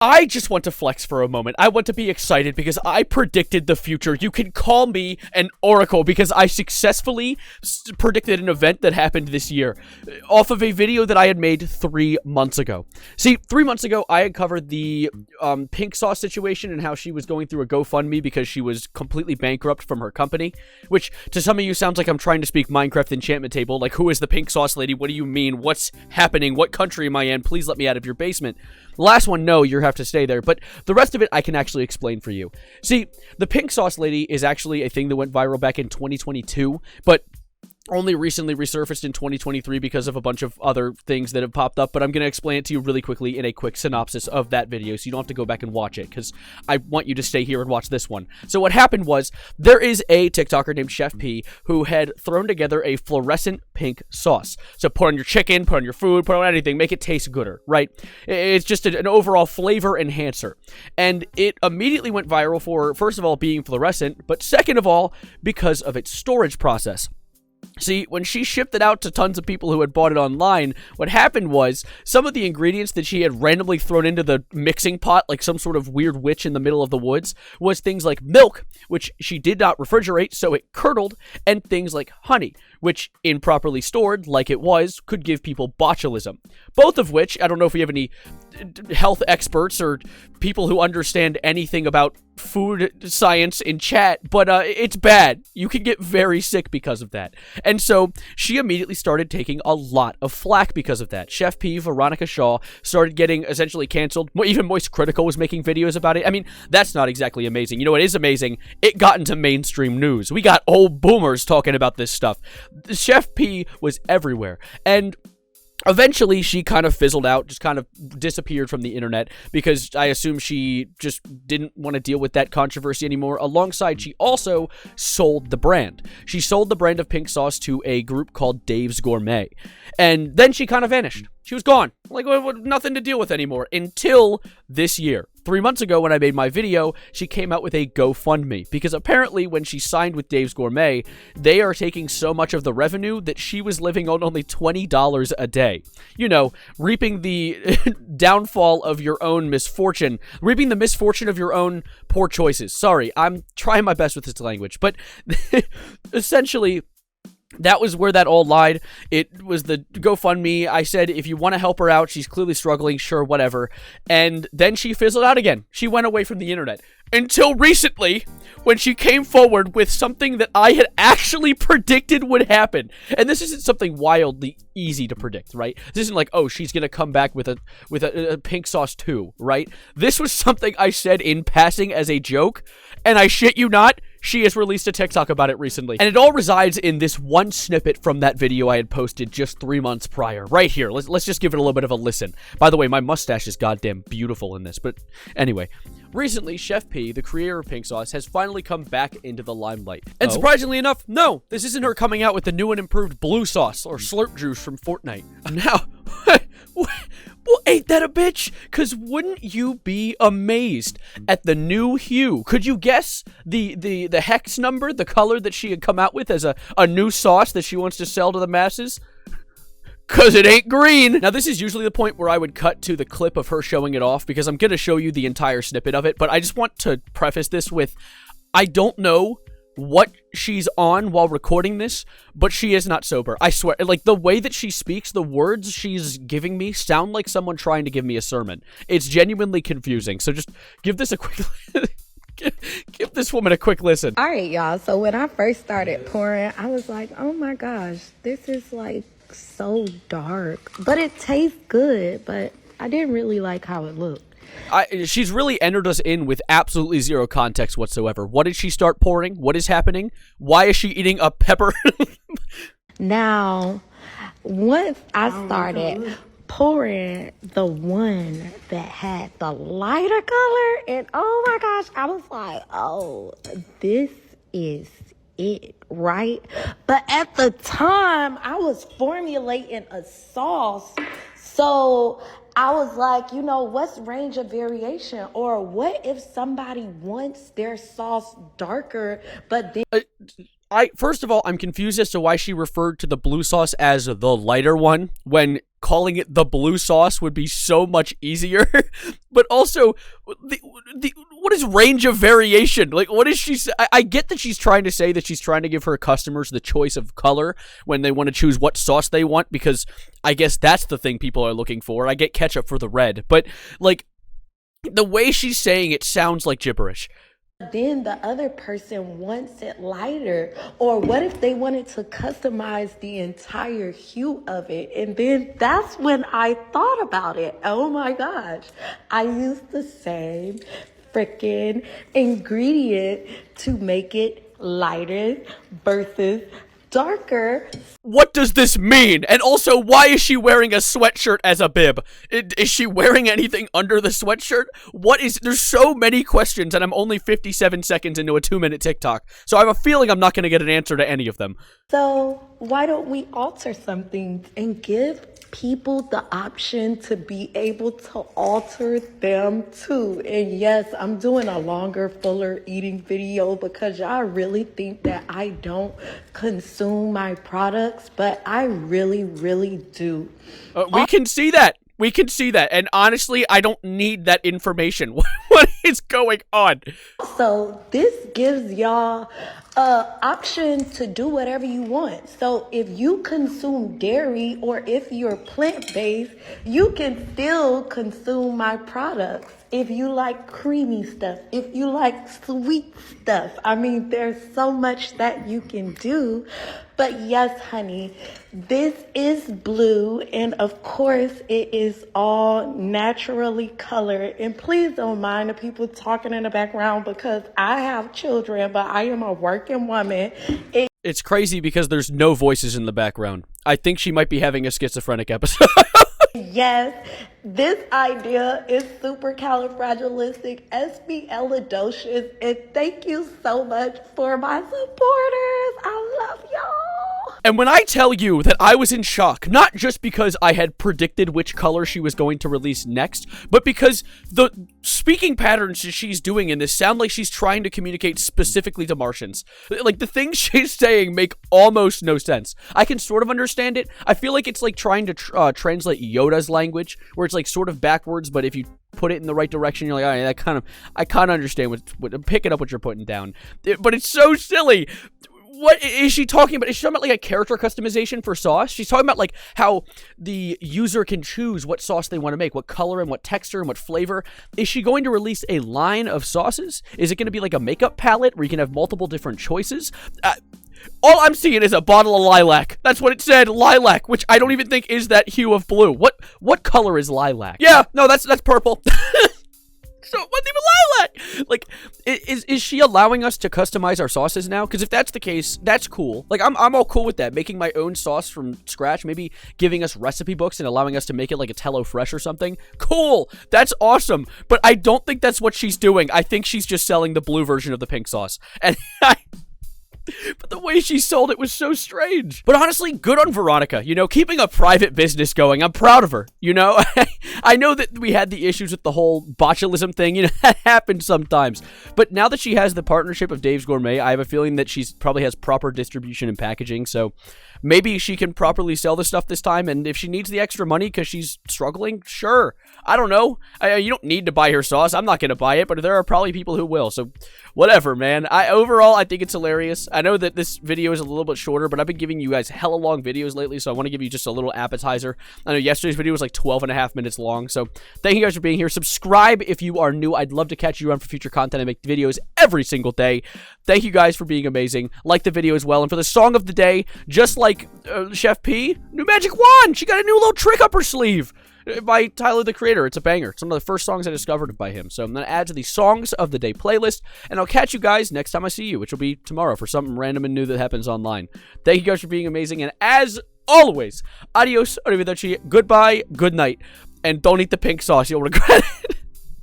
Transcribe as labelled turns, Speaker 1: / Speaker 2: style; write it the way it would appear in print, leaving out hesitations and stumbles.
Speaker 1: I just want to flex for a moment. I want to be excited because I predicted the future. You can call me an oracle because I successfully predicted an event that happened this year off of a video that I had made 3 months ago. See, 3 months ago, I had covered the Pink Sauce situation and how she was going through a GoFundMe because she was completely bankrupt from her company, which to some of you sounds like I'm trying to speak Minecraft enchantment table. Like, who is the Pink Sauce lady? What do you mean? What's happening? What country am I in? Please let me out of your basement. The last one, no, you have to stay there, but the rest of it I can actually explain for you. See, the Pink Sauce lady is actually a thing that went viral back in 2022, but only recently resurfaced in 2023 because of a bunch of other things that have popped up, but I'm going to explain it to you really quickly in a quick synopsis of that video, so you don't have to go back and watch it, because I want you to stay here and watch this one. So what happened was, there is a TikToker named Chef P who had thrown together a fluorescent pink sauce. So put on your chicken, put on your food, put on anything, make it taste gooder, right? It's just an overall flavor enhancer. And it immediately went viral for, first of all, being fluorescent, but second of all, because of its storage process. See, when she shipped it out to tons of people who had bought it online, what happened was some of the ingredients that she had randomly thrown into the mixing pot, like some sort of weird witch in the middle of the woods, was things like milk, which she did not refrigerate, so it curdled, and things like honey, which, improperly stored, like it was, could give people botulism. Both of which, I don't know if we have any health experts or people who understand anything about food science in chat, but it's bad. You can get very sick because of that. And so she immediately started taking a lot of flack because of that. Chef P, Veronica Shaw, started getting essentially canceled. Even Moist Critical was making videos about it. I mean, that's not exactly amazing. You know what is amazing? It got into mainstream news. We got old boomers talking about this stuff. Chef P was everywhere. And eventually, she kind of fizzled out, just kind of disappeared from the internet, because I assume she just didn't want to deal with that controversy anymore. Alongside, she also sold the brand. She sold the brand of pink sauce to a group called Dave's Gourmet. And then she kind of vanished. She was gone. Like, nothing to deal with anymore until this year. 3 months ago, when I made my video, she came out with a GoFundMe, because apparently when she signed with Dave's Gourmet, they are taking so much of the revenue that she was living on only $20 a day. You know, reaping the downfall of your own misfortune, reaping the misfortune of your own poor choices. Sorry, I'm trying my best with this language, but essentially, that was where that all lied. It was the GoFundMe. I said, if you want to help her out, she's clearly struggling, sure, whatever. And then she fizzled out again. She went away from the internet. Until recently, when she came forward with something that I had actually predicted would happen. And this isn't something wildly easy to predict, right? This isn't like, oh, she's going to come back with a pink sauce too, right? This was something I said in passing as a joke, and I shit you not, she has released a TikTok about it recently. And it all resides in this one snippet from that video I had posted just 3 months prior. Right here. Let's just give it a little bit of a listen. By the way, my mustache is goddamn beautiful in this. But anyway, recently, Chef P, the creator of pink sauce, has finally come back into the limelight. And surprisingly enough, no, this isn't her coming out with the new and improved blue sauce or slurp juice from Fortnite. Now, well, ain't that a bitch? Because wouldn't you be amazed at the new hue? Could you guess the hex number, the color that she had come out with as a new sauce that she wants to sell to the masses? Because it ain't green. Now, this is usually the point where I would cut to the clip of her showing it off, because I'm going to show you the entire snippet of it, but I just want to preface this with, I don't know what she's on while recording this, but she is not sober. I swear. Like, the way that she speaks, the words she's giving me sound like someone trying to give me a sermon. It's genuinely confusing. So just give this a quick give this woman a quick listen.
Speaker 2: All right, y'all. So when I first started pouring, I was like, oh my gosh, this is like so dark, but it tastes good, but I didn't really like how it looked.
Speaker 1: She's really entered us in with absolutely zero context whatsoever. What did she start pouring? What is happening? Why is she eating a pepper?
Speaker 2: Now, once I started pouring the one that had the lighter color, and oh my gosh, I was like, oh, this is it, right? But at the time, I was formulating a sauce, so I was like, you know, what's range of variation? Or what if somebody wants their sauce darker, but then
Speaker 1: First of all, I'm confused as to why she referred to the blue sauce as the lighter one when calling it the blue sauce would be so much easier. But also, what is range of variation? Like, what is she? I get that she's trying to say that she's trying to give her customers the choice of color when they want to choose what sauce they want, because I guess that's the thing people are looking for. I get ketchup for the red, but like the way she's saying it sounds like gibberish.
Speaker 2: then the other person wants it lighter? Or what if they wanted to customize the entire hue of it? And then that's when I thought about it. Oh my gosh, I used the same freaking ingredient to make it lighter versus darker.
Speaker 1: What does this mean? And also, why is she wearing a sweatshirt as a bib? Is she wearing anything under the sweatshirt? There's so many questions, and I'm only 57 seconds into a 2-minute TikTok, so I have a feeling I'm not going to get an answer to any of them.
Speaker 2: So why don't we alter something and give people the option to be able to alter them too? And yes, I'm doing a longer, fuller eating video because y'all really think that I don't consume my products, but I really, really do.
Speaker 1: We can see that. We can see that. And honestly, I don't need that information. What is going on?
Speaker 2: So this gives y'all an option to do whatever you want. So if you consume dairy or if you're plant-based, you can still consume my products. If you like creamy stuff, if you like sweet stuff, I mean, there's so much that you can do. But yes, honey, this is blue, and of course, it is all naturally colored. And please don't mind the people talking in the background because I have children, but I am a working woman.
Speaker 1: It's crazy because there's no voices in the background. I think she might be having a schizophrenic episode.
Speaker 2: Yes, this idea is supercalifragilisticexpialidocious, and thank you so much for my supporters. I love y'all.
Speaker 1: And when I tell you that I was in shock, not just because I had predicted which color she was going to release next, but because the speaking patterns that she's doing in this sound like she's trying to communicate specifically to Martians. Like, the things she's saying make almost no sense. I can sort of understand it. I feel like it's like trying to translate Yoda's language, where it's like sort of backwards, but if you put it in the right direction, you're like, all right, I kind of understand what picking up what you're putting down. But it's so silly. What is she talking about? Is she talking about like a character customization for sauce? She's talking about like how the user can choose what sauce they want to make, what color and what texture and what flavor. Is she going to release a line of sauces? Is it going to be like a makeup palette where you can have multiple different choices? All I'm seeing is a bottle of lilac. That's what it said, lilac, which I don't even think is that hue of blue. What color is lilac? Yeah, no, that's purple. So it wasn't even lilac. Like, is she allowing us to customize our sauces now? Because if that's the case, that's cool. Like, I'm all cool with that. Making my own sauce from scratch, maybe giving us recipe books and allowing us to make it like a Tello Fresh or something. Cool. That's awesome. But I don't think that's what she's doing. I think she's just selling the blue version of the pink sauce. And but the way she sold it was so strange. But honestly, good on Veronica. You know, keeping a private business going. I'm proud of her. You know, I know that we had the issues with the whole botulism thing. You know, that happens sometimes. But now that she has the partnership of Dave's Gourmet, I have a feeling that she probably has proper distribution and packaging. So maybe she can properly sell the stuff this time. And if she needs the extra money because she's struggling, sure. I don't know. You don't need to buy her sauce. I'm not going to buy it, but there are probably people who will. So whatever, man. Overall, I think it's hilarious. I know that this video is a little bit shorter, but I've been giving you guys hella long videos lately, so I want to give you just a little appetizer. I know yesterday's video was like 12.5 minutes long, so thank you guys for being here. Subscribe if you are new. I'd love to catch you around for future content. I make videos every single day. Thank you guys for being amazing. Like the video as well. And for the song of the day, just like Chef P, new magic wand. She got a new little trick up her sleeve. By Tyler, the Creator. It's a banger. It's one of the first songs I discovered by him. So I'm going to add to the Songs of the Day playlist, and I'll catch you guys next time I see you, which will be tomorrow for something random and new that happens online. Thank you guys for being amazing, and as always, adios, arrivederci, goodbye, good night, and don't eat the pink sauce. You'll regret it.